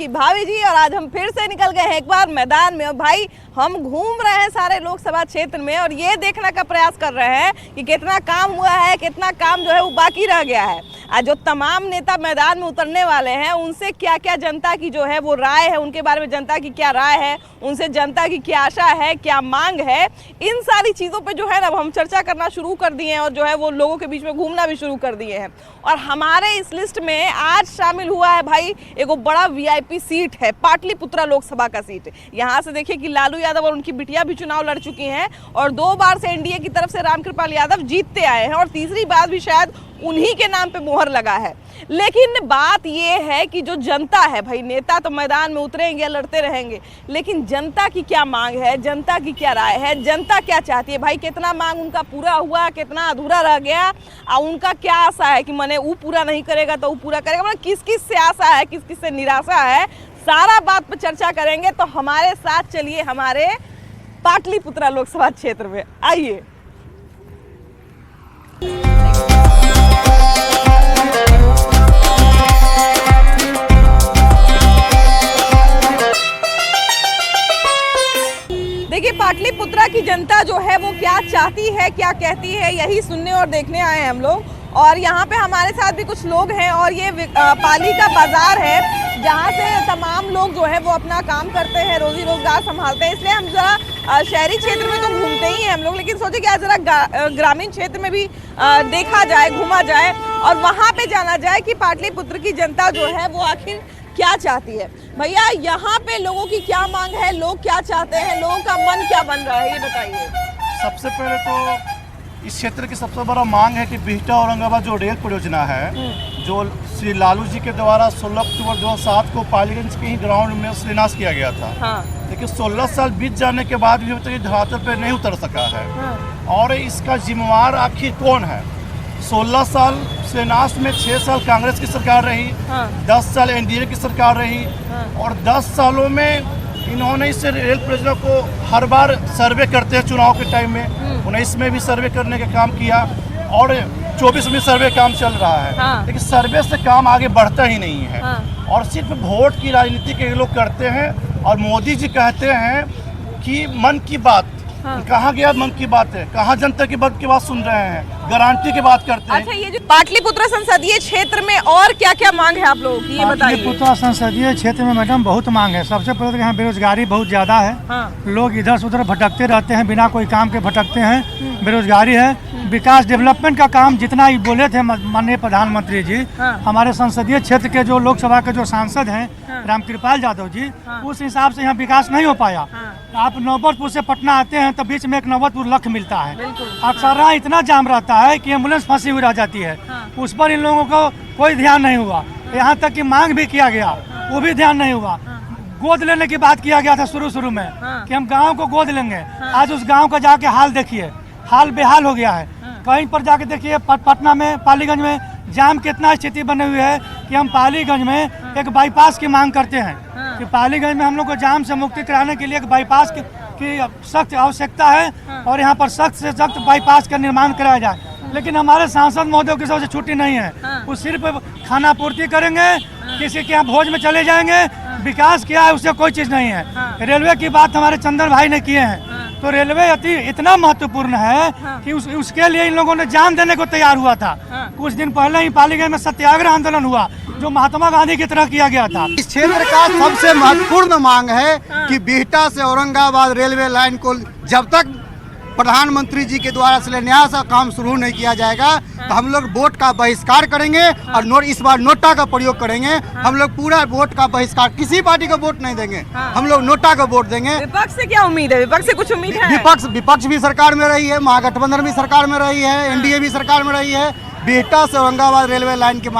आपकी भाभी जी और आज हम फिर से निकल गए हैं एक बार मैदान में। और भाई हम घूम रहे हैं सारे लोकसभा क्षेत्र में और ये देखने का प्रयास कर रहे हैं कि कितना काम हुआ है, कितना काम जो है वो बाकी रह गया है। आज जो तमाम नेता मैदान में उतरने वाले हैं उनसे क्या क्या जनता की जो है वो राय है, उनके बारे में जनता की क्या राय है, उनसे जनता की क्या आशा है, क्या मांग है, इन सारी चीज़ों पे जो है ना हम चर्चा करना शुरू कर दिए हैं और जो है वो लोगों के बीच में घूमना भी शुरू कर दिए हैं। और हमारे इस लिस्ट में आज शामिल हुआ है भाई एक बड़ा वीआईपी सीट है, पाटलिपुत्रा लोकसभा का सीट। यहाँ से देखिए कि लालू यादव और उनकी बिटिया भी चुनाव लड़ चुकी हैं और 2 बार से एनडीए की तरफ से रामकृपाल यादव जीतते आए हैं और तीसरी बार भी शायद उन्हीं के नाम पे मोहर लगा है। लेकिन बात ये है कि जो जनता है भाई, नेता तो मैदान में उतरेंगे, लड़ते रहेंगे, लेकिन जनता की क्या मांग है, जनता की क्या राय है, जनता क्या चाहती है भाई, कितना मांग उनका पूरा हुआ, कितना अधूरा रह गया और उनका क्या आशा है कि मैंने वो पूरा नहीं करेगा तो वो पूरा करेगा, मतलब किस किस से आशा है, किस किस से निराशा है, सारा बात पर चर्चा करेंगे। तो हमारे साथ चलिए हमारे पाटलिपुत्रा लोकसभा क्षेत्र में, आइए। देखिए पाटलिपुत्रा की जनता जो है वो क्या चाहती है, क्या कहती है, यही सुनने और देखने आए हैं हम लोग। और यहाँ पे हमारे साथ भी कुछ लोग हैं और ये पाली का बाजार है जहाँ से तमाम लोग जो है वो अपना काम करते हैं, रोजी रोजगार संभालते हैं। इसलिए हम जरा शहरी क्षेत्र में तो घूमते ही हैं हम लोग, लेकिन सोचे कि आज जरा ग्रामीण क्षेत्र में भी देखा जाए, घूमा जाए और वहाँ पे जाना जाए कि पाटलिपुत्र की जनता जो है वो आखिर क्या चाहती है। भैया यहाँ पे लोगों की क्या मांग है, लोग क्या चाहते हैं, लोगों का मन क्या बन रहा है, ये बताइए। सबसे पहले तो इस क्षेत्र की सबसे बड़ा मांग है कि बिहटा औरंगाबाद जो रेल परियोजना है, जो श्री लालू जी के द्वारा 16 अक्टूबर 2007 को पालीगंज के ही ग्राउंड में शिलान्यास किया गया था। हाँ। लेकिन 16 साल बीत जाने के बाद भी अभी तक धरातल पर नहीं उतर सका है। हाँ। और इसका जिम्मेवार आखिर कौन है? 16 साल शिलान्यास में 6 साल कांग्रेस की सरकार रही। हाँ। 10 साल एनडीए की सरकार रही। हाँ। और 10 सालों में इन्होंने इस रेल परियोजना को हर बार सर्वे करते हैं चुनाव के टाइम में। 19 में भी सर्वे करने का काम किया और 24 में सर्वे काम चल रहा है। हाँ। लेकिन सर्वे से काम आगे बढ़ता ही नहीं है। हाँ। और सिर्फ वोट की राजनीति के लोग करते हैं और मोदी जी कहते हैं कि मन की बात। हाँ। कहाँ गया मन की बात है, कहाँ जनता की बात सुन रहे हैं, गारंटी की बात करते हैं। अच्छा, ये जो पाटलिपुत्रा संसदीय क्षेत्र में और क्या क्या मांग है आप लोगों की, ये बताइए। पाटलिपुत्रा संसदीय क्षेत्र में मैडम बहुत मांग है। सबसे पहले तो यहाँ बेरोजगारी बहुत ज्यादा है। हाँ। लोग इधर से उधर भटकते रहते हैं, बिना कोई काम के भटकते हैं, बेरोजगारी है। विकास डेवलपमेंट का काम जितना ही बोले थे माननीय प्रधानमंत्री जी, हाँ। हमारे संसदीय क्षेत्र के जो लोकसभा के जो सांसद हैं, हाँ। रामकृपाल यादव जी, हाँ। उस हिसाब से यहाँ विकास नहीं हो पाया। हाँ। आप नौबतपुर से पटना आते हैं तो बीच में एक नौबतपुर लख मिलता है। अक्सर यहाँ इतना जाम रहता है कि एम्बुलेंस फंसी हुई रह जाती है। हाँ। उस पर इन लोगों को कोई ध्यान नहीं हुआ। हाँ। यहाँ तक कि मांग भी किया गया। हाँ। वो भी ध्यान नहीं हुआ। हाँ। गोद लेने की बात किया गया था शुरू में। हाँ। कि हम गाँव को गोद लेंगे। हाँ। आज उस गाँव का जाके हाल देखिए, हाल बेहाल हो गया है। हाँ। कहीं पर जाके देखिए पटना में, पालीगंज में जाम कितना स्थिति बनी हुई है कि हम पालीगंज में हाँ। एक बाईपास की मांग करते हैं। हाँ। कि पालीगंज में हम लोग को जाम से मुक्ति कराने के लिए एक बाईपास की सख्त आवश्यकता है। हाँ। और यहाँ पर सख्त से सख्त बाईपास का निर्माण कराया जाए। हाँ। लेकिन हमारे सांसद महोदय की सबसे छुट्टी नहीं है। हाँ। वो सिर्फ खाना पूर्ति करेंगे। हाँ। किसी के यहाँ भोज में चले जाएंगे। हाँ। विकास किया है उससे कोई चीज़ नहीं है। हाँ। रेलवे की बात हमारे चंदन भाई ने किए हैं। हाँ। तो रेलवे इतना महत्वपूर्ण है। हाँ। कि उसके लिए इन लोगों ने जान देने को तैयार हुआ था। हाँ। कुछ दिन पहले ही पालीगंज में सत्याग्रह आंदोलन हुआ जो महात्मा गांधी की तरह किया गया था। इस क्षेत्र का सबसे महत्वपूर्ण मांग है कि बिहटा से औरंगाबाद रेलवे लाइन को जब तक प्रधानमंत्री जी के द्वारा शिलान्यास का काम शुरू नहीं किया जाएगा तो हम लोग वोट का बहिष्कार करेंगे। और इस बार नोटा का प्रयोग करेंगे। हम लोग पूरा वोट का बहिष्कार, किसी पार्टी को वोट नहीं देंगे। हम लोग नोटा का वोट देंगे। विपक्ष से क्या उम्मीद है? विपक्ष से कुछ उम्मीद है? विपक्ष भी सरकार में रही है, महागठबंधन भी सरकार में रही है, एनडीए भी सरकार में रही है। बिहटा से औरंगाबाद रेलवे लाइन के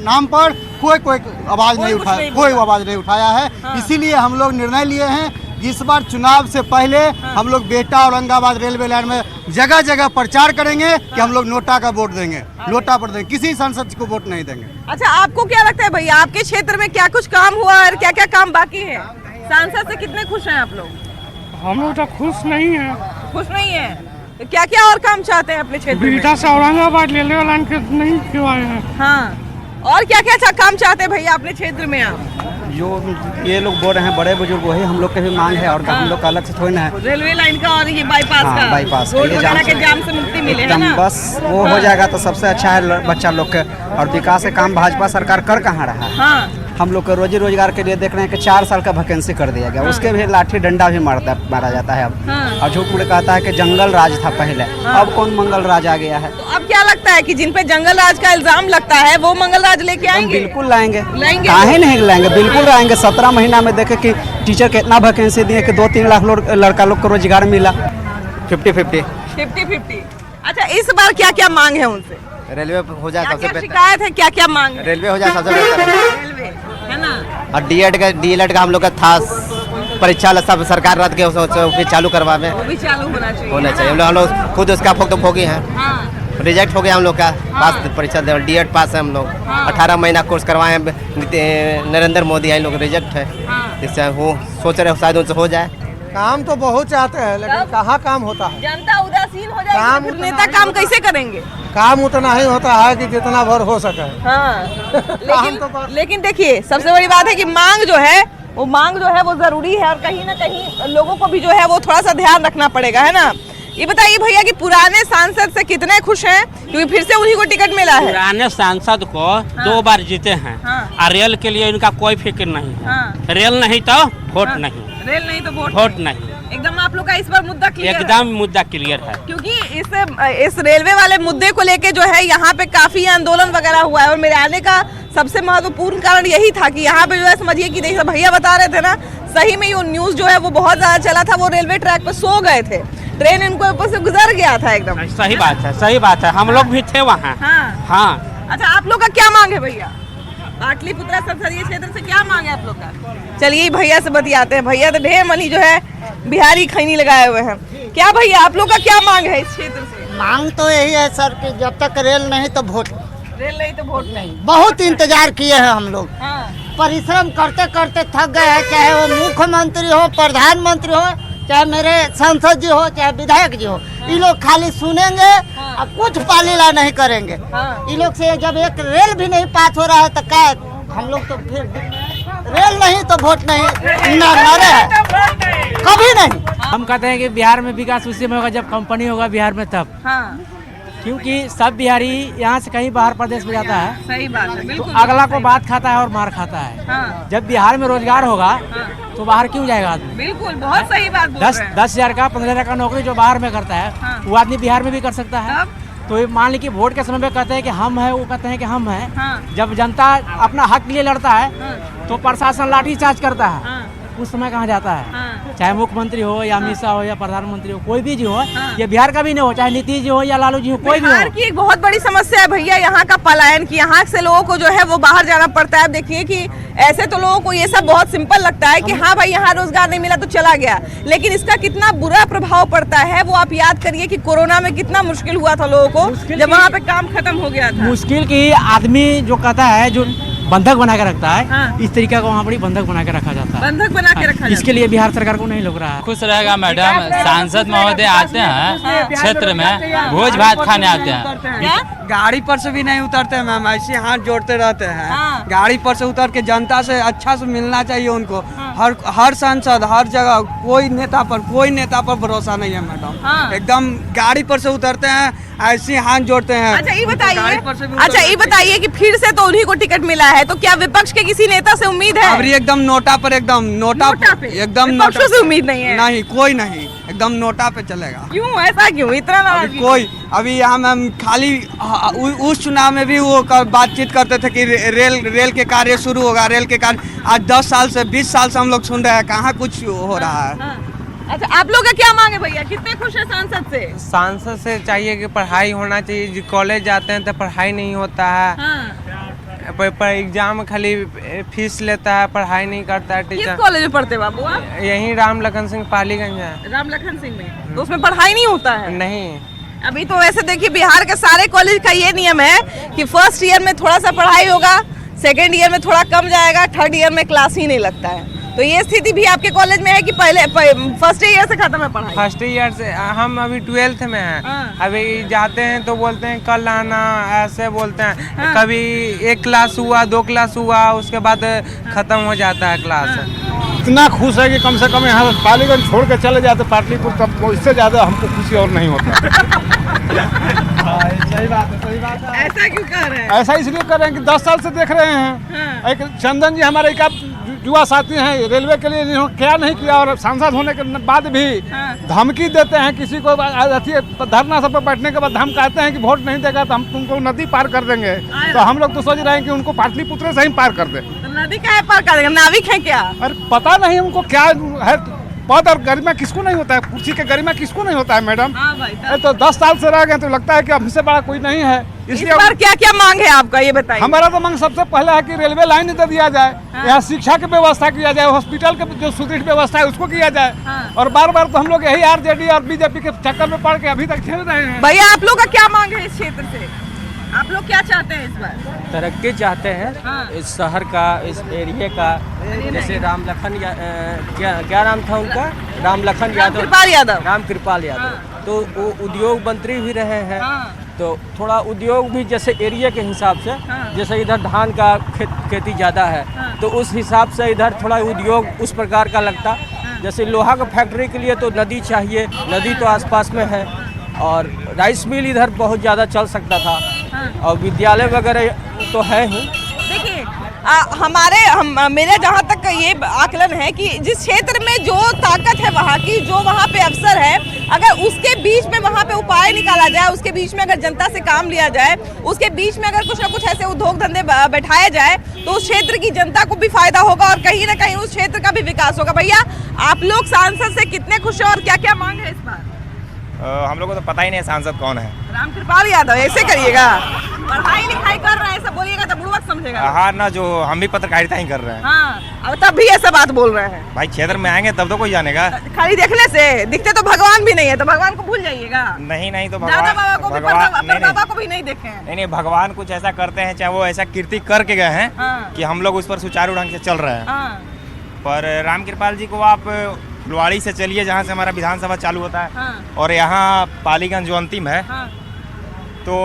नाम पर कोई आवाज नहीं उठाया, कोई आवाज नहीं उठाया है। इसीलिए हम लोग निर्णय लिए हैं इस बार चुनाव से पहले हम लोग बिहटा औरंगाबाद रेलवे लाइन में जगह जगह प्रचार करेंगे कि हम लोग नोटा का वोट देंगे, नोटा पर देंगे, किसी सांसद को वोट नहीं देंगे। अच्छा, आपको क्या लगता है भैया, आपके क्षेत्र में क्या कुछ काम हुआ और क्या क्या काम बाकी है? सांसद से कितने खुश हैं आप लोग? हम लोग तो खुश नहीं है। खुश नहीं है तो क्या क्या और काम चाहते हैं अपने क्षेत्र में? बिहटा से औरंगाबाद रेलवे लाइन के नहीं करवाए हैं। हाँ, और क्या क्या काम चाहते हैं भैया अपने क्षेत्र में आप? जो ये लोग बोल रहे हैं बड़े बुजुर्ग वही हम लोग के भी मांग है और हम लोग का अलग से थोड़ी ना है। रेलवे लाइन का और ये बाईपास हाँ, का बाईपास रोड ये वगैरह के जाम से मुक्ति मिले है एकदम ना। बस वो हो जाएगा तो सबसे अच्छा है बच्चा लोग के। और विकास के काम भाजपा सरकार कर कहाँ रहा है। हाँ हम लोग को रोजी रोजगार के लिए देख रहे हैं कि 4 साल का वैकेंसी कर दिया गया, उसके भी लाठी डंडा भी मारा जाता है अब। और झूठ मूठ कहता है कि जंगल राज था पहले, अब कौन मंगल राज आ गया है। तो अब क्या लगता है कि जिन पे जंगल राज का इल्जाम लगता है वो मंगल राज लेके हम आएंगे? बिल्कुल लाएंगे, लाएंगे? काहे नहीं लाएंगे, बिल्कुल लाएंगे। 17 महीना में देखे कि टीचर कितना वैकेंसी दिए कि 2-3 लाख लड़का लोग को रोजगार मिला। 50-50। अच्छा इस बार क्या क्या मांग है उनसे? रेलवे हो जाए सबसे क्या बेहतर, शिकायत है, क्या क्या मांग है? रेलवे हो जाए सबसे बेहतर है। रेलवे है ना। और डीएलएड का हम लोग का था परीक्षा सब सरकार रद्द के फिर चालू करवावे वो भी चालू होना चाहिए। हम लोग खुद उसका भोगी हैं, हाँ रिजेक्ट हो गया हम लोग का पास परीक्षा डीएड पास है हम लोग। 18 महीना कोर्स करवाए हैं नरेंद्र मोदी, लोग रिजेक्ट है। इससे वो सोच रहे शायद उनसे हो जाए। काम तो बहुत चाहते हैं लेकिन कहाँ काम होता है। जनता उदासीन हो जाएगी काम तो फिर उतना नेता काम कैसे करेंगे? काम उतना ही होता है कि जितना भर हो सके। हाँ लेकिन देखिए सबसे बड़ी बात है कि मांग जो है वो जरूरी है और कहीं ना कहीं लोगों को भी जो है वो थोड़ा सा ध्यान रखना पड़ेगा, है ना। ये बताइए भैया कि पुराने सांसद से कितने खुश हैं, क्योंकि फिर से उन्हीं को टिकट मिला है। पुराने सांसद को 2 बार जीते हैं और रेल के लिए इनका कोई फिक्र नहीं है। रेल नहीं तो वोट नहीं, रेल नहीं तो वोट नहीं। एकदम आप लोग का इस बार मुद्दा क्लियर है? एकदम मुद्दा क्लियर है, क्योंकि इस रेलवे वाले मुद्दे को लेके जो है यहाँ पे काफी आंदोलन वगैरह हुआ है और मेरे आने का सबसे महत्वपूर्ण कारण यही था कि यहाँ पे जो है समझिए कि देखिए भैया बता रहे थे ना, सही में ये न्यूज जो है वो बहुत ज्यादा चला था। वो रेलवे ट्रैक पे सो गए थे, ट्रेन इनको ऊपर से गुजर गया था एकदम। सही बात है, सही बात है। हम लोग भी थे वहाँ। हाँ अच्छा आप लोग का क्या मांग है भैया? पाटलिपुत्रा संसदीय क्षेत्र से क्या मांग है आप लोग का? चलिए भैया से बतियाते हैं। भैया तो ढेर मनी जो है बिहारी खैनी लगाए हुए हैं। क्या भैया आप लोग का क्या मांग है इस क्षेत्र से? मांग तो यही है सर कि जब तक रेल नहीं तो वोट। रेल नहीं तो वोट नहीं। बहुत इंतजार किए हैं हम लोग, हाँ। परिश्रम करते करते थक गए हैं। चाहे वो मुख्यमंत्री हो, प्रधानमंत्री हो, चाहे मेरे सांसद जी हो, चाहे विधायक जी हो, ये लोग खाली सुनेंगे और कुछ पालीला नहीं करेंगे। ये लोग से जब एक रेल भी नहीं पास हो रहा है तो क्या हम लोग तो फिर रेल नहीं तो वोट नहीं नारे है, कभी नहीं। हम कहते हैं कि बिहार में विकास उसी में होगा जब कंपनी होगा बिहार में तब। क्योंकि सब बिहारी यहाँ से कहीं बाहर प्रदेश में जाता है, सही बात है, बिल्कुल। तो अगला को बात खाता है और मार खाता है। जब बिहार में रोजगार होगा तो बाहर क्यों जाएगा आदमी? बिल्कुल बहुत सही बात बोल रहे हैं। 10,000 का 15,000 का नौकरी जो बाहर में करता है वो आदमी बिहार में भी कर सकता है। तो ये मान लीजिए वोट के समय में कहते हैं कि हम है, वो कहते हैं कि हम है। जब जनता अपना हक के लिए लड़ता है तो प्रशासन लाठी चार्ज करता है, उस समय कहाँ जाता है? चाहे मुख्यमंत्री हो या अमित शाह हो या प्रधानमंत्री हो, कोई भी जी हो, ये बिहार का भी नहीं हो, चाहे नीतीश जी हो या लालू जी हो, कोई भी बिहार हो। की एक बहुत बड़ी समस्या है भैया यहाँ का पलायन की। यहाँ से लोगों को जो है वो बाहर जाना पड़ता है। अब देखिए कि ऐसे तो लोगों को ये सब बहुत सिंपल लगता है कि हाँ भाई यहाँ रोजगार नहीं मिला तो चला गया, लेकिन इसका कितना बुरा प्रभाव पड़ता है वो आप याद करिए कि कोरोना में कितना मुश्किल हुआ था लोगों को जब वहाँ पे काम खत्म हो गया था। मुश्किल की आदमी जो कहता है, जो बंधक बना के रखता है, इस तरीके का वहाँ बड़ी बंधक बना के रखा जाता है। बंधक बना के रखा इसके लिए बिहार सरकार को नहीं लग रहा है। खुश रहेगा मैडम, सांसद महोदय आते हैं क्षेत्र में, भोज भात खाने आते हैं। गाड़ी पर से भी नहीं उतरते हैं मैम, ऐसे हाथ जोड़ते रहते हैं। गाड़ी पर से उतर के जनता से अच्छा से मिलना चाहिए उनको। हर सांसद हर जगह कोई नेता पर भरोसा नहीं है मैडम। एकदम गाड़ी पर से उतरते हैं, ऐसे हाथ जोड़ते हैं। अच्छा ये बताइए कि फिर से तो उन्हीं को टिकट मिला है, तो क्या विपक्ष के किसी नेता से उम्मीद है? अभी एकदम नोटा पे एकदम विपक्षों से उम्मीद नहीं है? नहीं, कोई नहीं, एकदम नोटा पे चलेगा। क्यों ऐसा क्यों इतना नाराजगी? अभी यहाँ मैम खाली उस चुनाव में भी वो बातचीत करते थे कि रेल के कार्य शुरू होगा, रेल के कार्य। आज 10 साल से 20 साल से हम लोग सुन रहे हैं, कहाँ कुछ हो रहा है। अच्छा आप लोग का क्या मांग है भैया? कितने खुश है सांसद से? सांसद से चाहिए कि पढ़ाई होना चाहिए। कॉलेज जाते हैं तो पढ़ाई नहीं होता है। पर एग्जाम खाली फीस लेता है, पढ़ाई नहीं करता है टीचर। किस कॉलेज में पढ़ते बाबू आप? यहीं राम लखन सिंह पालीगंज है। राम लखन सिंह में? तो उसमें पढ़ाई नहीं होता है? नहीं। अभी तो वैसे देखिए बिहार के सारे कॉलेज का ये नियम है कि फर्स्ट ईयर में थोड़ा सा पढ़ाई होगा, सेकेंड ईयर में थोड़ा कम जाएगा, थर्ड ईयर में क्लास ही नहीं लगता है। तो ये स्थिति भी आपके कॉलेज में है कि पहले फर्स्ट ईयर से खत्म है पढ़ाई? फर्स्ट ईयर से हम अभी 12th में हैं। अभी जाते हैं तो बोलते हैं कल आना, ऐसे बोलते हैं। कभी 1 क्लास हुआ, 2 क्लास हुआ, उसके बाद खत्म हो जाता है क्लास। इतना खुश है कि कम से कम यहाँ पालीगंज छोड़ के चले जाते पाटलिपुत्र, तब इससे ज़्यादा हमको खुशी और नहीं होता। सही बात है। ऐसा क्यों कर रहे हैं? ऐसा इसलिए कर रहे हैं कि 10 साल से देख रहे हैं। एक चंदन जी हमारे एक युवा साथी हैं, रेलवे के लिए इन्होंने क्या नहीं किया, और सांसद होने के बाद भी धमकी देते हैं किसी को। धरना सब पर बैठने के बाद हम कहते हैं कि वोट नहीं देगा तो हम तुमको नदी पार कर देंगे। तो हम लोग तो सोच रहे हैं कि उनको पाटलिपुत्र से ही पार कर दे। नदी का है पार कर देंगे? नाविक है क्या? अरे पता नहीं उनको क्या है। पद और गरिमा किसको नहीं होता है? कुर्सी के गरिमा किसको नहीं होता है मैडम? तो 10 साल से रह गए तो लगता है कि हमसे बड़ा कोई नहीं है। इसलिए बार क्या क्या मांग है आपका, ये बताइए। हमारा तो मांग सबसे पहले है कि रेलवे लाइन इधर दिया जाए, यहाँ शिक्षा की व्यवस्था किया जाए, हॉस्पिटल के जो सुदृढ़ व्यवस्था है उसको किया जाए। और बार बार तो हम लोग यही आरजेडी और बीजेपी के चक्कर में पड़ के अभी तक खेल रहे हैं। भैया आप लोग का क्या मांग है इस क्षेत्र से? आप लोग क्या चाहते हैं इस बार? तरक्की चाहते हैं इस शहर का, इस एरिया का। जैसे राम लखन क्या नाम था उनका? राम लखन यादव, राम कृपाल यादव। तो वो उद्योग मंत्री भी रहे हैं। तो थोड़ा उद्योग भी जैसे एरिया के हिसाब से, जैसे इधर धान का खेती ज़्यादा है तो उस हिसाब से इधर थोड़ा उद्योग उस प्रकार का लगता। जैसे लोहा का फैक्ट्री के लिए तो नदी चाहिए, नदी तो आसपास में है, और राइस मिल इधर बहुत ज़्यादा चल सकता था, और विद्यालय वगैरह तो है ही। देखिए मेरे जहाँ तक ये आकलन है कि जिस क्षेत्र में जो ताकत है वहाँ की, जो वहाँ पे अफसर है, अगर उसके बीच में वहाँ पे उपाय निकाला जाए, उसके बीच में अगर जनता से काम लिया जाए, उसके बीच में अगर कुछ ना कुछ ऐसे उद्योग धंधे बैठाए जाए तो उस क्षेत्र की जनता को भी फायदा होगा और कहीं ना कहीं उस क्षेत्र का भी विकास होगा। भैया आप लोग सांसद से कितने खुश हैं और क्या क्या मांग है इस बार? हम लोगों को तो पता ही नहीं सांसद कौन है। राम कृपाल यादव। ऐसे करिएगा, पढ़ाई लिखाई कर रहे हैं, ऐसा बोलिएगा तो बुड़बक समझेगा। हाँ ना, जो हम भी पत्रकारिता ही कर रहे हैं। हाँ, अब तब भी ऐसा बात बोल रहे हैं। भाई क्षेत्र में आएंगे तब तो कोई जानेगा। खाली देखने से दिखते तो भगवान भी नहीं है, तो भगवान को भूल जाइएगा। नहीं तो दादा बाबा को भी बाबा को भी नहीं देखे हैं। नहीं, भगवान कुछ ऐसा करते हैं, चाहे वो ऐसा कीर्ति करके गए हैं कि हम लोग उस पर सुचारू ढंग से चल रहे हैं। पर राम कृपाल जी को आप फुलवाड़ी से चलिए, जहाँ से हमारा विधानसभा चालू होता है, और यहाँ पालीगंज जो अंतिम है, तो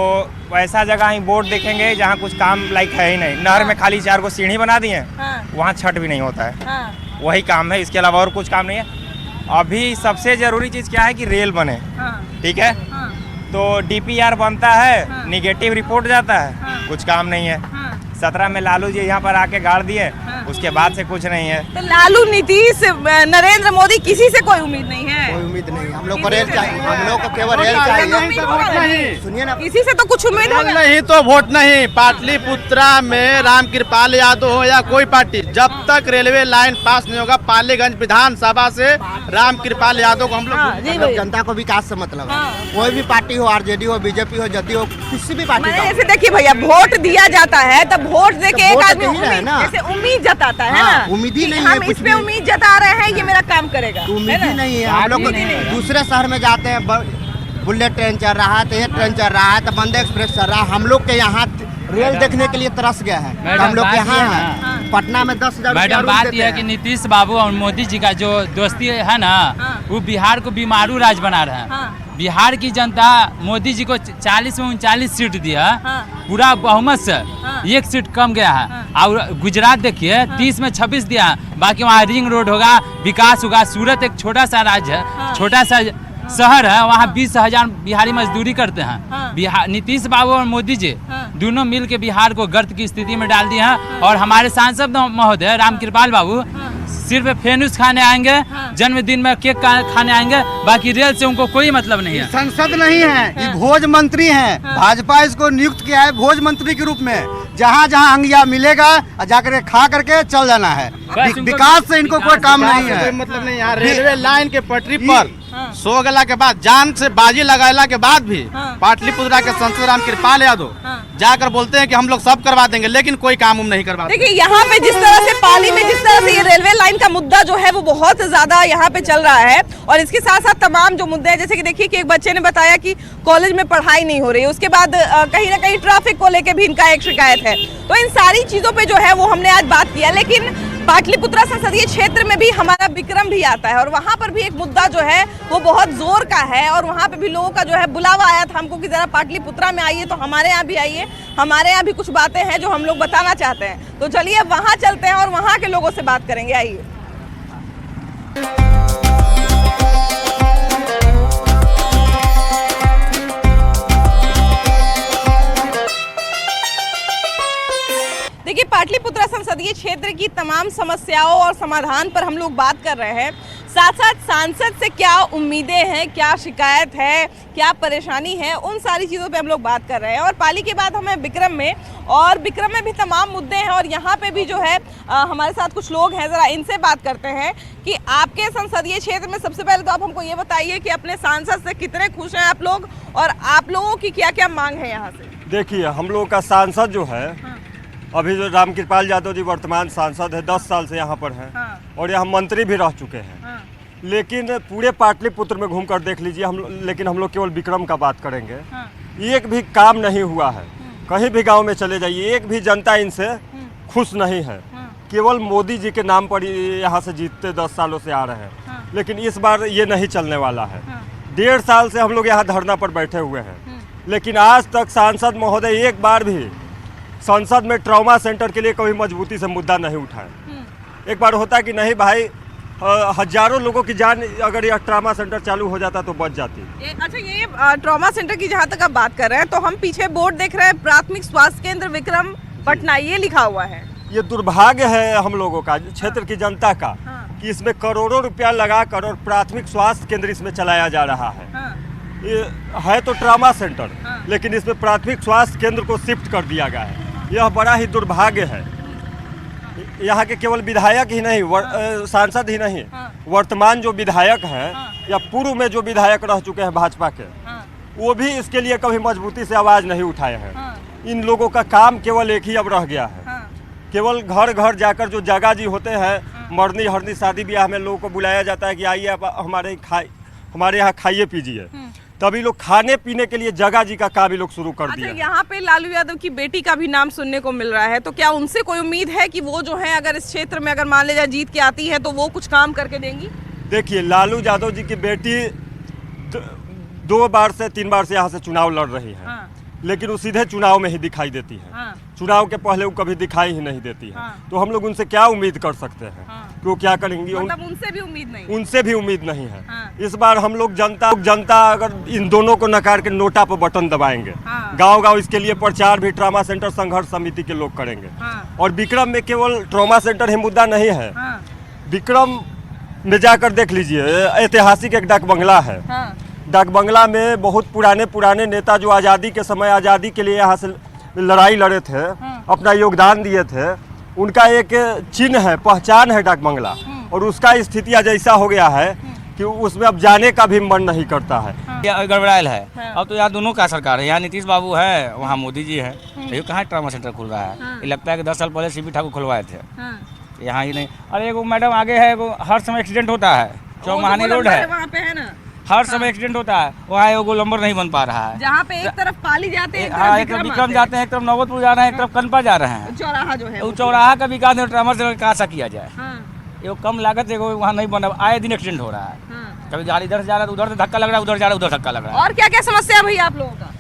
वैसा जगह ही बोर्ड देखेंगे जहाँ कुछ काम लायक है ही नहीं। नहर में खाली 4 को सीढ़ी बना दिए, वहाँ छठ भी नहीं होता है। वही काम है, इसके अलावा और कुछ काम नहीं है। अभी सबसे जरूरी चीज़ क्या है कि रेल बने, ठीक है? तो DPR बनता है, निगेटिव रिपोर्ट जाता है, कुछ काम नहीं है। 17 में लालू जी यहाँ पर आके गाड़ दिए, उसके बाद से कुछ नहीं है। तो लालू, नीतीश, नरेंद्र मोदी, किसी से कोई उम्मीद नहीं है? कोई उम्मीद नहीं, हम लोग को रेल चाहिए, हम लोग को केवल रेल चाहिए। सुनिए ना, किसी से तो कुछ उम्मीद नहीं तो वोट नहीं। पाटलिपुत्रा में राम कृपाल यादव हो या कोई पार्टी, जब तक रेलवे लाइन पास नहीं होगा पालीगंज विधानसभा से राम कृपाल यादव को हम लोग। जनता को विकास से मतलब है, कोई भी पार्टी हो, आरजेडी हो, बीजेपी हो, जदयू हो, किसी भी पार्टी का। ऐसे देखिए भैया, वोट दिया जाता है तब वोट देके एक आदमी उम्मीद जताता है ना। उम्मीद ही नहीं है, हम इस पे उम्मीद जता रहे हैं ये मेरा काम करेगा। उम्मीद ही नहीं है। हम लोग दूसरे शहर में जाते हैं, बुलेट ट्रेन चल रहा है, तो ये ट्रेन चल रहा है, तो वंदे एक्सप्रेस चल रहा है। हम लोग के यहाँ रेल देखने के लिए तरस गया है। हम लोग यहाँ है पटना में 10,000। मैडम बात यह है कि नीतीश बाबू और मोदी जी का जो दोस्ती है ना, वो बिहार को बीमारू राज्य बना रहे हैं। बिहार की जनता मोदी जी को 40 में 39 सीट दिया, पूरा बहुमत से 1 सीट कम गया है। और गुजरात देखिए 30 में 26 दिया, बाकी वहाँ रिंग रोड होगा, विकास होगा। सूरत एक छोटा सा राज्य है, छोटा सा शहर है, वहाँ 20,000 बिहारी मजदूरी करते हैं। बिहार नीतीश बाबू और मोदी जी दोनों मिल के बिहार को गर्त की स्थिति में डाल दिए हैं। और हमारे सांसद महोदय राम कृपाल बाबू सिर्फ फेनुस खाने आएंगे, जन्मदिन में केक खाने आएंगे, बाकी रेल से उनको कोई मतलब नहीं है। संसद नहीं है, ये भोज मंत्री हैं। भाजपा इसको नियुक्त किया है भोज मंत्री के रूप में। जहाँ जहाँ अंगिया मिलेगा जाकर खा करके चल जाना है। विकास से इनको कोई काम नहीं है, मतलब नहीं। यहाँ रेलवे लाइन के पटरी पर सो गला के बाद, जान से बाजी लगाला के बाद भी पाटलिपुत्रा के सांसद राम कृपाल यादव जाकर बोलते हैं कि हम लोग सब करवा देंगे, लेकिन कोई काम नहीं करवाते। देखिए यहाँ पे जिस तरह से पाली में जिस तरह से ये रेलवे लाइन का मुद्दा जो है वो बहुत ज्यादा यहाँ पे चल रहा है, और इसके साथ साथ तमाम जो मुद्दे हैं, जैसे कि देखिए कि एक बच्चे ने बताया कि कॉलेज में पढ़ाई नहीं हो रही है, उसके बाद कहीं ना कहीं ट्रैफिक को लेकर भी इनका एक शिकायत है। तो इन सारी चीजों पे जो है वो हमने आज बात किया, लेकिन पाटलिपुत्रा संसदीय क्षेत्र में भी हमारा विक्रम भी आता है और वहाँ पर भी एक मुद्दा जो है वो बहुत जोर का है और वहाँ पे भी लोगों का जो है बुलावा आया था हमको कि जरा पाटलिपुत्रा में आइए, तो हमारे यहाँ भी आइए, हमारे यहाँ भी कुछ बातें हैं जो हम लोग बताना चाहते हैं। तो चलिए वहाँ चलते हैं और वहाँ के लोगों से बात करेंगे, आइए। देखिए, पाटलिपुत्रा संसदीय क्षेत्र की तमाम समस्याओं और समाधान पर हम लोग बात कर रहे हैं। साथ साथ सांसद से क्या उम्मीदें हैं, क्या शिकायत है, क्या परेशानी है, उन सारी चीज़ों पे हम लोग बात कर रहे हैं। और पाली के बाद हमें विक्रम में, और विक्रम में भी तमाम मुद्दे हैं और यहाँ पे भी जो है हमारे साथ कुछ लोग हैं, ज़रा इनसे बात करते हैं कि आपके संसदीय क्षेत्र में सबसे पहले तो आप हमको ये बताइए कि अपने सांसद से कितने खुश हैं आप लोग और आप लोगों की क्या क्या मांग है यहाँ से। देखिए, हम लोग का सांसद जो है अभी जो रामकृपाल यादव जी वर्तमान सांसद है, 10 साल से यहाँ पर हैं और यहाँ मंत्री भी रह चुके हैं। लेकिन पूरे पाटलिपुत्र में घूमकर देख लीजिए लेकिन हम लोग केवल विक्रम का बात करेंगे। एक भी काम नहीं हुआ है। कहीं भी गांव में चले जाइए, एक भी जनता इनसे खुश नहीं है। केवल मोदी जी के नाम पर यहाँ से जीतते 10 सालों से आ रहे हैं, लेकिन इस बार ये नहीं चलने वाला है। 1.5 साल से हम लोग यहाँ धरना पर बैठे हुए हैं, लेकिन आज तक सांसद महोदय एक बार भी संसद में ट्रॉमा सेंटर के लिए कभी मजबूती से मुद्दा नहीं उठाए। एक बार होता कि नहीं भाई, हजारों लोगों की जान अगर यह ट्रॉमा सेंटर चालू हो जाता तो बच जाती। अच्छा, ये ट्रॉमा सेंटर की जहाँ तक आप बात कर रहे हैं तो हम पीछे बोर्ड देख रहे हैं, प्राथमिक स्वास्थ्य केंद्र विक्रम पटना, ये लिखा हुआ है। ये दुर्भाग्य है हम लोगों का, क्षेत्र की जनता का, कि इसमें करोड़ों रुपया लगाकर और प्राथमिक स्वास्थ्य केंद्र इसमें चलाया जा रहा है। ये है तो ट्रॉमा सेंटर, लेकिन इसमें प्राथमिक स्वास्थ्य केंद्र को शिफ्ट कर दिया गया है। यह बड़ा ही दुर्भाग्य है। यहाँ के केवल विधायक ही नहीं, सांसद ही नहीं, वर्तमान जो विधायक हैं या पूर्व में जो विधायक रह चुके हैं भाजपा के, वो भी इसके लिए कभी मजबूती से आवाज़ नहीं उठाए हैं। इन लोगों का काम केवल एक ही अब रह गया है, केवल घर घर जाकर जो जगह जी होते हैं, मरनी हरनी शादी ब्याह में लोगों को बुलाया जाता है कि आइए आप हमारे यहाँ खाइए पीजिए, तभी लोग खाने पीने के लिए जगह जी का काम भी लोग शुरू कर दिया। यहाँ पे लालू यादव की बेटी का भी नाम सुनने को मिल रहा है, तो क्या उनसे कोई उम्मीद है कि वो जो है अगर इस क्षेत्र में अगर मान लीजिए जीत के आती है तो वो कुछ काम करके देंगी? देखिए, लालू यादव जी की बेटी 2 बार से 3 बार से यहाँ से चुनाव लड़ रही है, लेकिन वो सीधे चुनाव में ही दिखाई देती है। चुनाव के पहले वो कभी दिखाई ही नहीं देती है। तो हम लोग उनसे क्या उम्मीद कर सकते हैं कि वो क्या करेंगी? मतलब उनसे भी उम्मीद नहीं, उनसे भी उम्मीद नहीं है। इस बार हम लोग जनता अगर इन दोनों को नकार के नोटा पर बटन दबाएंगे, गांव गांव इसके लिए प्रचार भी ट्रॉमा सेंटर संघर्ष समिति के लोग करेंगे। और विक्रम में केवल ट्रॉमा सेंटर ही मुद्दा नहीं है। विक्रम में जाकर देख लीजिए, ऐतिहासिक एक डाक बंगला है। डाक बंगला में बहुत पुराने नेता जो आज़ादी के समय आज़ादी के लिए यहाँ से लड़ाई लड़े थे, अपना योगदान दिए थे, उनका एक चिन्ह है, पहचान है डाक बंगला। और उसका स्थिति आज ऐसा हो गया है कि उसमें अब जाने का भी मन नहीं करता है। गड़बड़ायल है। अब तो यहाँ दोनों का सरकार है, यहाँ नीतीश बाबू है, वहाँ मोदी जी है। ये कहाँ ट्रॉमा सेंटर खुल रहा है? ये लगता है कि 10 साल पहले सीबी ठाकुर खुलवाए थे, यहाँ ही नहीं। अरे वो मैडम आगे है, वो हर समय एक्सीडेंट होता है, चौमाहानी रोड है, वहाँ पे है ना, हर समय एक्सीडेंट होता है। वहाँ वो गोलंबर नहीं बन पा रहा है, जहाँ पे एक तरफ पाली जाते हैं, हाँ, एक तरफ विक्रम जाते हैं, एक तरफ नौबतपुर जा रहे हैं, एक तरफ कनपा जा रहे हैं। चौराहा जो है, चौराहा का विकास ट्रॉमा सेंटर कहाँ सा किया जाए? ये कम लागत है, वहाँ नहीं बना, आए दिन एक्सीडेंट हो रहा है। कभी गाड़ी इधर से जा रहा है, उधर से धक्का लग रहा है, उधर जा रहा है, उधर धक्का लग रहा है। और क्या क्या समस्या भैया आप लोगों का?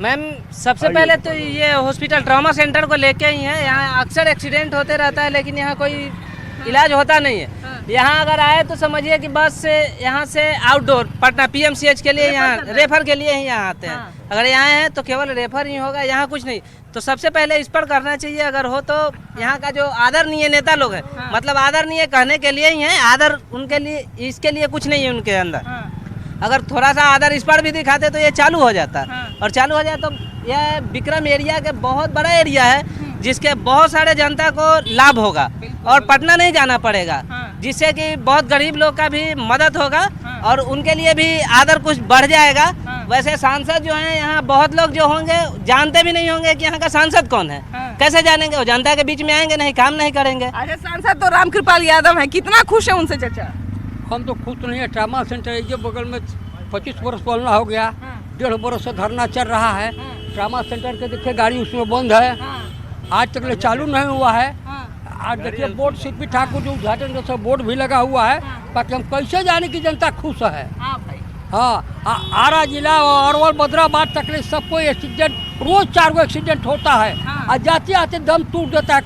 मैम, सबसे पहले तो ये हॉस्पिटल ट्रॉमा सेंटर को लेके ही है। यहाँ अक्सर एक्सीडेंट होते रहता है, लेकिन यहाँ कोई इलाज होता नहीं है। यहाँ अगर आए तो समझिए कि बस से यहाँ से आउटडोर पटना पीएमसीएच के लिए, यहाँ रेफर के लिए ही यहाँ आते हैं। अगर यहाँ हैं तो केवल रेफर ही होगा, यहाँ कुछ नहीं। तो सबसे पहले इस पर करना चाहिए, अगर हो तो यहाँ का जो आदरणीय नेता लोग हैं, मतलब आदरणीय कहने के लिए ही हैं, आदर उनके लिए, इसके लिए कुछ नहीं है उनके अंदर। अगर थोड़ा सा आदर इस पर भी दिखाते तो ये चालू हो जाता। और चालू हो जाए तो यह विक्रम एरिया के बहुत बड़ा एरिया है, जिसके बहुत सारे जनता को लाभ होगा और पटना नहीं जाना पड़ेगा, जिससे कि बहुत गरीब लोग का भी मदद होगा और उनके लिए भी आदर कुछ बढ़ जाएगा। वैसे सांसद जो हैं यहाँ, बहुत लोग जो होंगे जानते भी नहीं होंगे कि यहाँ का सांसद कौन है। कैसे जानेंगे? वो जनता के बीच में आएंगे नहीं, काम नहीं करेंगे। अच्छा, सांसद तो रामकृपाल यादव है, कितना खुश है उनसे चाचा? हम तो खुश नहीं है। ट्रॉमा सेंटर ये बगल में 25 वर्ष बोलना हो गया, 1.5 वर्ष से धरना चल रहा है। ट्रॉमा सेंटर के देखिए गाड़ी उसमें बंद है, आज तक ले चालू नहीं हुआ है। आज देखिए बोर्ड सीपी ठाकुर जो उद्घाटन जैसा बोर्ड भी लगा हुआ है, ताकि हम कैसे जाने की जनता खुश है। हाँ, आरा जिला और अरवल बद्राबाद तक सब कोई एक्सीडेंट, रोज 4 गो एक्सीडेंट होता है। और जाते आते दम टूट देता है।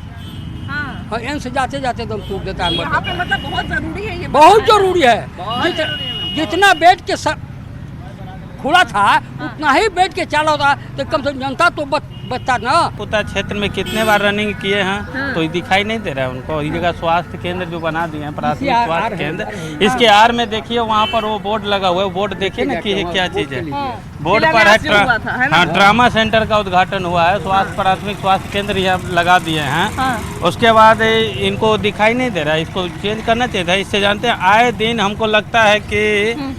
हाँ, एन से जाते जाते दम टूट देता है। यहाँ पे मतलब बहुत जरूरी है ये, बहुत जरूरी है। जितना बेड के खुला था उतना ही बेड के चाला होता, तो कम से कम जनता तो बचता ना। पुता क्षेत्र में कितने बार रनिंग किए हैं तो दिखाई नहीं दे रहा है उनको। इस जगह स्वास्थ्य केंद्र जो बना दिए हैं, प्राथमिक स्वास्थ्य केंद्र, इसके आर में देखिए वहाँ पर वो बोर्ड लगा हुआ है। बोर्ड देखिए ना कि क्या चीज़ है। बोर्ड पर है हाँ, ट्रामा सेंटर का उद्घाटन हुआ है। स्वास्थ्य प्राथमिक स्वास्थ्य केंद्र यहाँ लगा दिए हैं। उसके बाद इनको दिखाई नहीं दे रहा है, इसको चेंज करना चाहिए था। इससे जानते हैं आए दिन हमको लगता है कि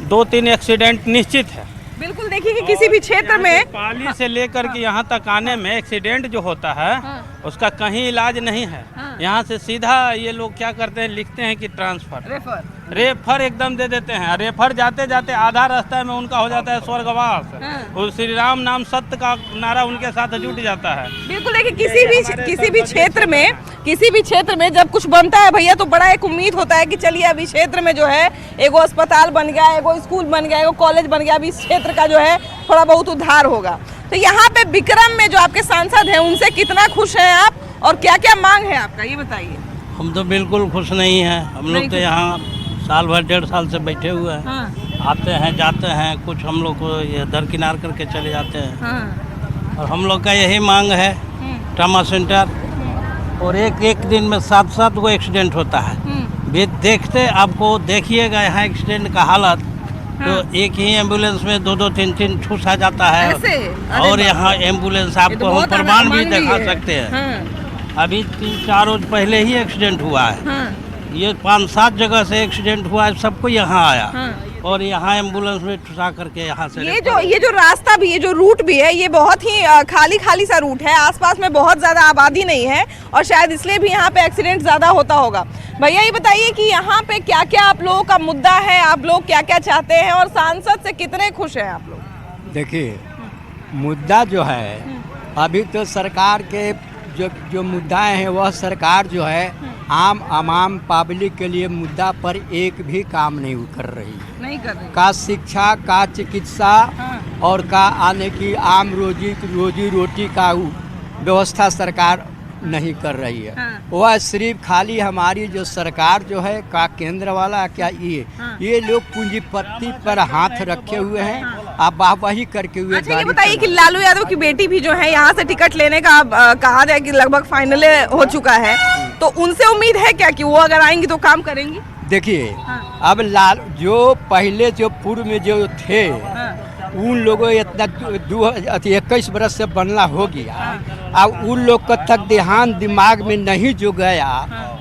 2-3 एक्सीडेंट निश्चित है। बिल्कुल, देखिए कि किसी भी क्षेत्र में पाली से लेकर के यहाँ तक आने में एक्सीडेंट जो होता है उसका कहीं इलाज नहीं है। यहाँ से सीधा ये लोग क्या करते हैं, लिखते हैं कि ट्रांसफर, रेफर एकदम दे देते हैं। रेफर जाते जाते आधा रास्ता में उनका हो जाता है स्वर्गवास। और श्री राम नाम सत्य का नारा उनके साथ जुट जाता है। बिल्कुल, देखिए किसी भी क्षेत्र में जब कुछ बनता है भैया, तो बड़ा एक उम्मीद होता है कि चलिए अभी क्षेत्र में जो है एगो अस्पताल बन गया, एगो स्कूल बन गया, एगो कॉलेज बन गया, अभी इस क्षेत्र का जो है थोड़ा बहुत उद्धार होगा। तो यहाँ पे विक्रम में जो आपके सांसद हैं उनसे कितना खुश हैं आप, और क्या क्या मांग है आपका, ये बताइए। हम तो बिल्कुल खुश नहीं हैं। हम लोग तो यहाँ साल भर 1.5 साल से बैठे हुए हैं। आते हैं जाते हैं, कुछ हम लोग को ये दरकिनार करके चले जाते हैं। और हम लोग का यही मांग है ट्रामा सेंटर। और एक दिन में 7 गो एक्सीडेंट होता है। देखते आपको देखिएगा यहाँ एक्सीडेंट का हालत, तो एक ही एम्बुलेंस में 2-2, 3-3 ठूस आ जाता है। और यहाँ एम्बुलेंस आपको हम प्रमाण भी दिखा सकते हैं। अभी 3-4 रोज पहले ही एक्सीडेंट हुआ है। ये 5-7 जगह से एक्सीडेंट हुआ है, सबको यहाँ आया और यहाँ एम्बुलेंस में ठुसा करके यहाँ से ये जो रास्ता भी है, जो रूट भी है, ये बहुत ही खाली सा रूट है। आसपास में बहुत ज़्यादा आबादी नहीं है और शायद इसलिए भी यहाँ पे एक्सीडेंट ज़्यादा होता होगा। भैया ये बताइए कि यहाँ पे क्या क्या आप लोगों का मुद्दा है, आप लोग क्या क्या चाहते हैं और सांसद से कितने खुश हैं आप लोग? देखिए, मुद्दा जो है अभी तो सरकार के जो मुद्दाएं हैं वह सरकार जो है आम पब्लिक के लिए मुद्दा पर एक भी काम नहीं कर रही है। नहीं कर रही। का शिक्षा, का चिकित्सा और का आने की आम रोजी रोटी का व्यवस्था सरकार नहीं कर रही है। वह सिर्फ खाली हमारी जो सरकार जो है का केंद्र वाला क्या ये लोग पूंजीपति पर हाथ रखे हुए हैं, आप वाहवाही करके हुए। अच्छा, ये बताइए कि लालू यादव की बेटी भी जो है यहाँ से टिकट लेने का कहा जाए कि लगभग फाइनल हो चुका है, तो उनसे उम्मीद है क्या कि वो अगर आएंगी तो काम करेंगी? देखिए, अब जो पहले जो पूर्व में जो थे उन लोगों इतना 21 बरस से बनना हो गया। अब उन लोग का तक ध्यान दिमाग में नहीं जो गया,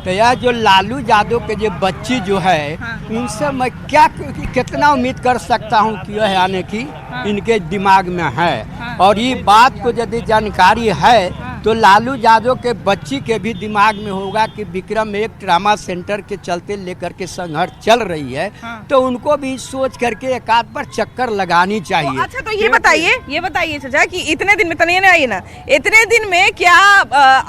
तो यह जो लालू यादव के जो बच्ची जो है उनसे मैं क्या कितना उम्मीद कर सकता हूँ कि यह आने की इनके दिमाग में है। और ये बात को यदि जानकारी है तो लालू यादव के बच्ची के भी दिमाग में होगा कि विक्रम एक ट्रामा सेंटर के चलते लेकर के संघर्ष चल रही है, तो उनको भी सोच करके एक आध बार चक्कर लगानी चाहिए। तो अच्छा, तो ये बताइए चाचा कि इतने दिन में तनिए आइए ना, इतने दिन में क्या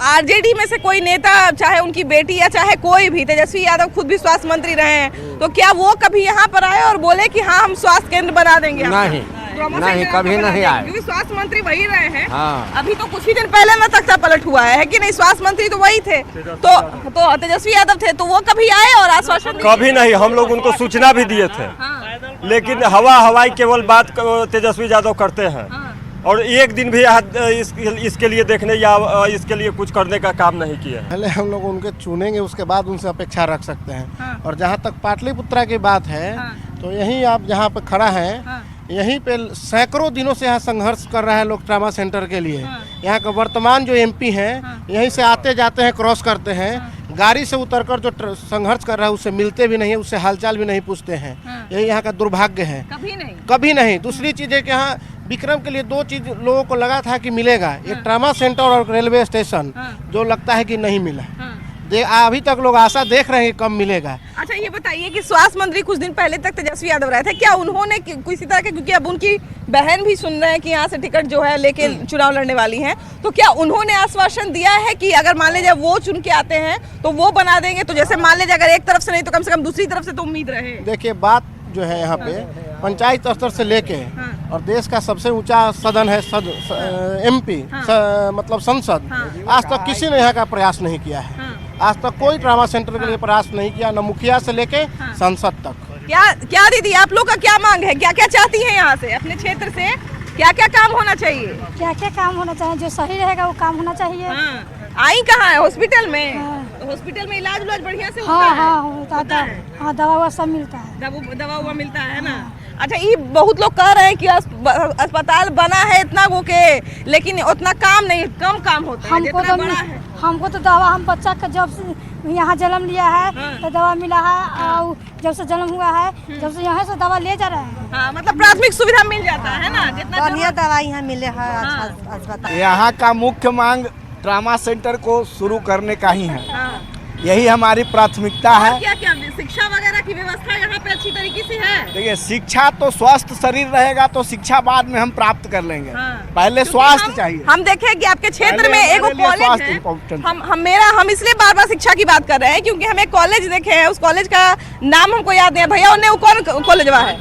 आरजेडी में से कोई नेता, चाहे उनकी बेटी या चाहे कोई भी, तेजस्वी यादव खुद भी स्वास्थ्य मंत्री रहे हैं, तो क्या वो कभी यहाँ पर आए और बोले कि हाँ हम स्वास्थ्य केंद्र बना देंगे? नहीं, कभी नहीं आए, क्योंकि स्वास्थ्य मंत्री वही रहे हैं। हाँ। अभी तो कुछ ही दिन पहले ना तख्ता पलट हुआ है कि नहीं, स्वास्थ्य मंत्री तो वही थे, तो तेजस्वी यादव थे, तो वो कभी आए और आश्वासन? कभी नहीं, हम लोग उनको सूचना भी दिए थे। लेकिन हवाई केवल बात तेजस्वी यादव करते हैं और एक दिन भी इसके लिए देखने या इसके लिए कुछ करने का काम नहीं किया। पहले हम लोग उनके चुनेंगे, उसके बाद उनसे अपेक्षा रख सकते हैं। और जहाँ तक पाटलिपुत्रा की बात है, तो यहीं आप जहाँ पे खड़ा है, यहीं पे सैकड़ों दिनों से यहाँ संघर्ष कर रहा है लोग ट्रामा सेंटर के लिए। यहाँ का वर्तमान जो एमपी हैं यहीं से आते जाते हैं, क्रॉस करते हैं, गाड़ी से उतरकर जो संघर्ष कर रहा है उससे मिलते भी नहीं, उससे हालचाल भी नहीं पूछते हैं। यही यहाँ का दुर्भाग्य है। कभी नहीं। दूसरी चीज़ है कि यहाँ विक्रम के लिए 2 चीज लोगों को लगा था कि मिलेगा, एक ट्रामा सेंटर और रेलवे स्टेशन, जो लगता है कि नहीं मिला। अभी तक लोग आशा देख रहे हैं कि कब मिलेगा। अच्छा ये बताइए कि स्वास्थ्य मंत्री कुछ दिन पहले तक तेजस्वी यादव रहे थे, क्या उन्होंने किसी तरह के, क्योंकि अब उनकी बहन भी सुन रहे हैं कि यहाँ से टिकट जो है लेके चुनाव लड़ने वाली हैं, तो क्या उन्होंने आश्वासन दिया है कि अगर मान लीजिए वो चुन के आते हैं तो वो बना देंगे? तो जैसे मान लीजिए अगर एक तरफ से नहीं तो कम से कम दूसरी तरफ से तो उम्मीद रहे। देखिए बात जो है यहाँ पे पंचायत स्तर से लेके और देश का सबसे ऊंचा सदन है MP, मतलब संसद, आज तक किसी ने यहाँ का प्रयास नहीं किया है। आज तक कोई ट्रामा सेंटर के लिए प्रयास नहीं किया, न मुखिया से लेके संसद तक। क्या दीदी आप लोग का क्या मांग है, क्या क्या चाहती हैं यहाँ से अपने क्षेत्र से, क्या क्या काम होना चाहिए? क्या क्या काम होना चाहिए, जो सही रहेगा वो काम होना चाहिए। आई कहाँ है? हॉस्पिटल में। तो हॉस्पिटल में इलाज बढ़िया से होता है? हाँ, दवा सब मिलता है। दवा मिलता है ना। अच्छा ये बहुत लोग कह रहे हैं कि अस्पताल बना है इतना वो के, लेकिन उतना काम नहीं, कम काम होता है जितना बड़ा है। हमको तो दवा, हम बच्चा का जब से यहाँ जन्म लिया है तो दवा मिला है, और जब से जन्म हुआ है जब से यहाँ से दवा ले जा रहे हैं। हाँ, मतलब प्राथमिक सुविधा मिल जाता है ना, जितना बढ़िया दवा यहाँ मिले है। अच्छा अस्पताल। यहाँ का मुख्य मांग ट्रामा सेंटर को शुरू करने का ही है, यही हमारी प्राथमिकता है। क्या क्या शिक्षा वगैरह की व्यवस्था यहाँ पे अच्छी तरीके से है? देखिए शिक्षा तो स्वस्थ शरीर रहेगा तो शिक्षा बाद में हम प्राप्त कर लेंगे, पहले स्वास्थ्य चाहिए। हम देखे कि आपके क्षेत्र में एक कॉलेज है, हम इसलिए बार बार शिक्षा की बात कर रहे हैं क्योंकि हम एक कॉलेज देखे हैं, उस कॉलेज का नाम हमको याद नहीं है भैया, उन्हें कौन कॉलेज है?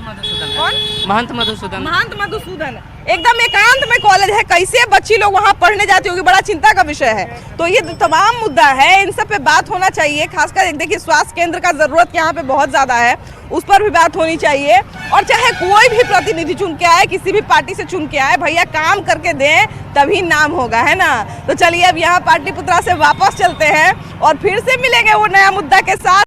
महंत मधुसूदन। एकदम एकांत में कॉलेज है, कैसे बच्ची लोग वहाँ पढ़ने जाती होगी, बड़ा चिंता का विषय है। तो ये तमाम मुद्दा है, इन सब पे बात होना चाहिए। खासकर देखिए स्वास्थ्य केंद्र का जरूरत यहाँ पे बहुत ज्यादा है, उस पर भी बात होनी चाहिए। और चाहे कोई भी प्रतिनिधि चुन के आए, किसी भी पार्टी से चुन के आए, भैया काम करके दें तभी नाम होगा, है ना। तो चलिए अब यहाँ पाटलिपुत्रा से वापस चलते हैं और फिर से मिलेंगे वो नया मुद्दा के साथ।